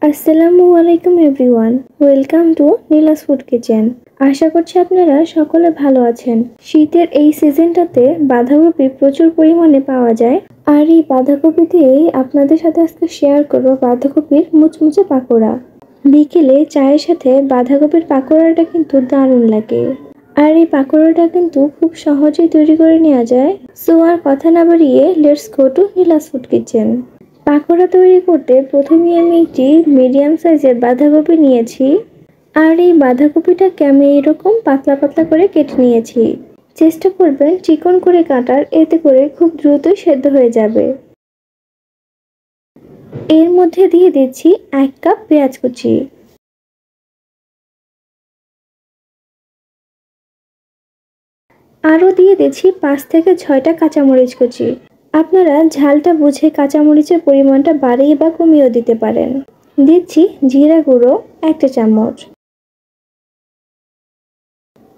আসসালামু আলাইকুম everyone, welcome to Neela's food kitchen. আশা করছি আপনারা সকলে ভালো আছেন। শীতের এই সিজনটাতে বাঁধাকপি প্রচুর পরিমাণে পাওয়া যায়, আর এই বাঁধাকপি দিয়েই আপনাদের সাথে আজকে শেয়ার করব বাঁধাকপির মুচমুচে পাকোড়া। বিকেলে চায়ের সাথে বাঁধাকপির পাকোড়াটা কিন্তু দারুণ লাগে, আর এই পাকোড়াটা কিন্তু খুব সহজেই তৈরি করে নেওয়া যায়। সো আর কথা না বাড়িয়ে let's go to Neela's food kitchen. Pakora তৈরি করতে প্রথমে আমি একটি মিডিয়াম সাইজের বাঁধাকপি নিয়েছি, আর এই বাঁধাকপিটাকে আমি এরকম পাতলা পাতলা করে কেটে নিয়েছি। চেষ্টা করবেন চিকন করে কাটার, এতে করে খুব দ্রুতই সেদ্ধ হয়ে যাবে। এর মধ্যে দিয়ে দিচ্ছি 1 কাপ পেঁয়াজ কুচি, আরও দিয়ে দিচ্ছি 5 থেকে 6টা কাঁচামরিচ কুচি। আপনারা ঝালটা বুঝে কাঁচামরিচের পরিমাণটা বাড়িয়ে বা কমিয়েও দিতে পারেন। দিচ্ছি জিরা গুঁড়ো 1 চামচ,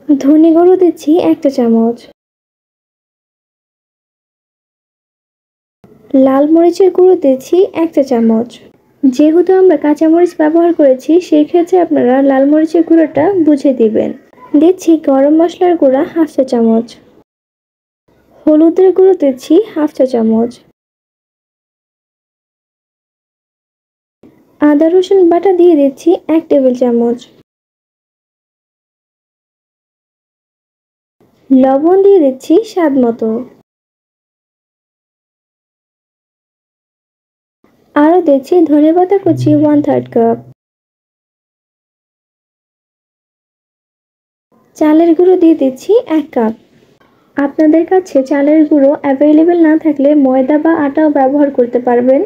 ধনে গুঁড়ো দিচ্ছি 1 চামচ, লাল মরিচের গুঁড়ো দিচ্ছি 1 চামচ। যেহেতু আমরা কাঁচামরিচ ব্যবহার করেছি, সেই ক্ষেত্রে আপনারা লাল মরিচের গুঁড়োটা বুঝে দিবেন। দিচ্ছি গরম মশলার গুঁড়া 1/2 চামচ, হলুদের গুঁড়ো দিচ্ছি 1/2 চামচ, আদা রসুন বাটা দিয়ে দিচ্ছি 1 টেবিল চামচ, লবণ দিয়ে দিচ্ছি স্বাদ মতো, আরও দিচ্ছি ধনেপাতা কুচি 1/3 কাপ, চালের গুঁড়ো দিয়ে দিচ্ছি 1 কাপ। আপনাদের কাছে চালের গুঁড়ো অ্যাভেলেবেল না থাকলে ময়দা বা আটাও ব্যবহার করতে পারবেন।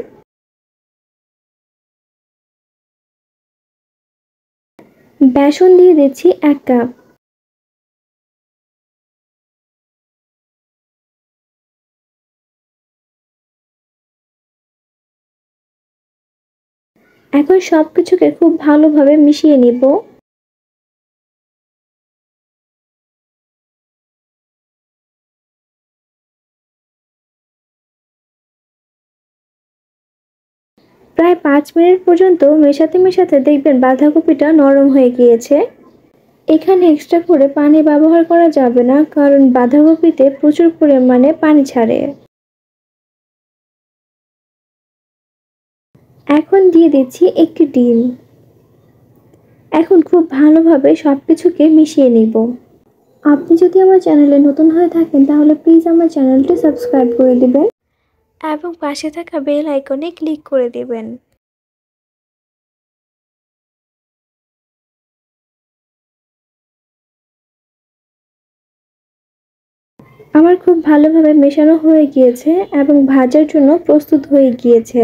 বেসন দিয়ে দিচ্ছি 1 কাপ। এখন সবকিছুকে খুব ভালোভাবে মিশিয়ে নিব। প্রায় 5 মিনিট পর্যন্ত মেশাতে মেশাতে দেখবেন বাঁধাকপিটা নরম হয়ে গিয়েছে। এখানে এক্সট্রা করে পানি ব্যবহার করা যাবে না, কারণ বাঁধাকপিতে প্রচুর পরিমাণে পানি ছাড়ে। এখন দিয়ে দিচ্ছি একটি ডিম। এখন খুব ভালোভাবে সবকিছুকে মিশিয়ে নিব। আপনি যদি আমার চ্যানেলে নতুন হয়ে থাকেন তাহলে প্লিজ আমার চ্যানেলটি সাবস্ক্রাইব করে দিবেন এবং পাশে থাকা বেল আইকনে ক্লিক করে দিবেন। আমার খুব ভালোভাবে মেশানো হয়ে গিয়েছে এবং ভাজার জন্য প্রস্তুত হয়ে গিয়েছে।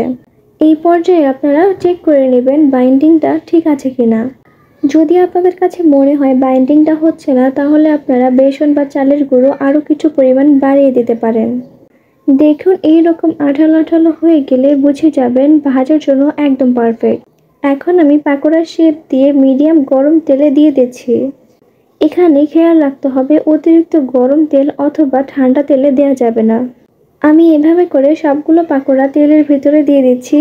এই পর্যায়ে আপনারা চেক করে নেবেন বাইন্ডিংটা ঠিক আছে কিনা। যদি আপনাদের কাছে মনে হয় বাইন্ডিংটা হচ্ছে না, তাহলে আপনারা বেসন বা চালের গুঁড়ো আরও কিছু পরিমাণ বাড়িয়ে দিতে পারেন। দেখুন এইরকম আঠালো আঠালো হয়ে গেলে বুঝে যাবেন ভাজার জন্য একদম পারফেক্ট। এখন আমি পাকোড়ার শেপ দিয়ে মিডিয়াম গরম তেলে দিয়ে দিচ্ছি। এখানে খেয়াল রাখতে হবে অতিরিক্ত গরম তেল অথবা ঠান্ডা তেলে দেওয়া যাবে না। আমি এভাবে করে সবগুলো পাকোড়া তেলের ভিতরে দিয়ে দিচ্ছি।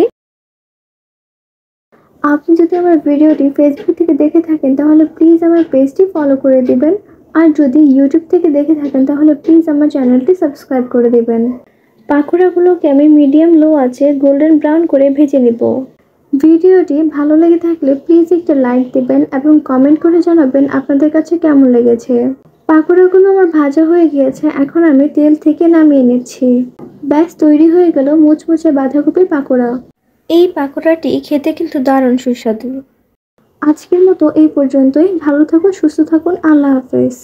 আপনি যদি আমার ভিডিওটি ফেসবুক থেকে দেখে থাকেন তাহলে প্লিজ আমার পেজটি ফলো করে দিবেন, আর যদি ইউটিউব থেকে দেখে থাকেন তাহলে প্লিজ আমার চ্যানেলটি সাবস্ক্রাইব করে দিবেন। পাকোড়াগুলোকে আমি মিডিয়াম লো আছে গোল্ডেন ব্রাউন করে ভেজে নিব। ভিডিওটি ভালো লেগে থাকলে প্লিজ একটা লাইক দিবেন এবং কমেন্ট করে জানাবেন আপনাদের কাছে কেমন লেগেছে। পাকোড়াগুলো আমার ভাজা হয়ে গিয়েছে, এখন আমি তেল থেকে নামিয়ে নিচ্ছি। ব্যাস তৈরি হয়ে গেল মুচমুচে বাঁধাকপির পাকোড়া। এই পাকোড়াটি খেতে কিন্তু দারুণ সুস্বাদু। আজকের মতো এই পর্যন্তই। ভালো থাকুন, সুস্থ থাকুন, আল্লাহ হাফেজ।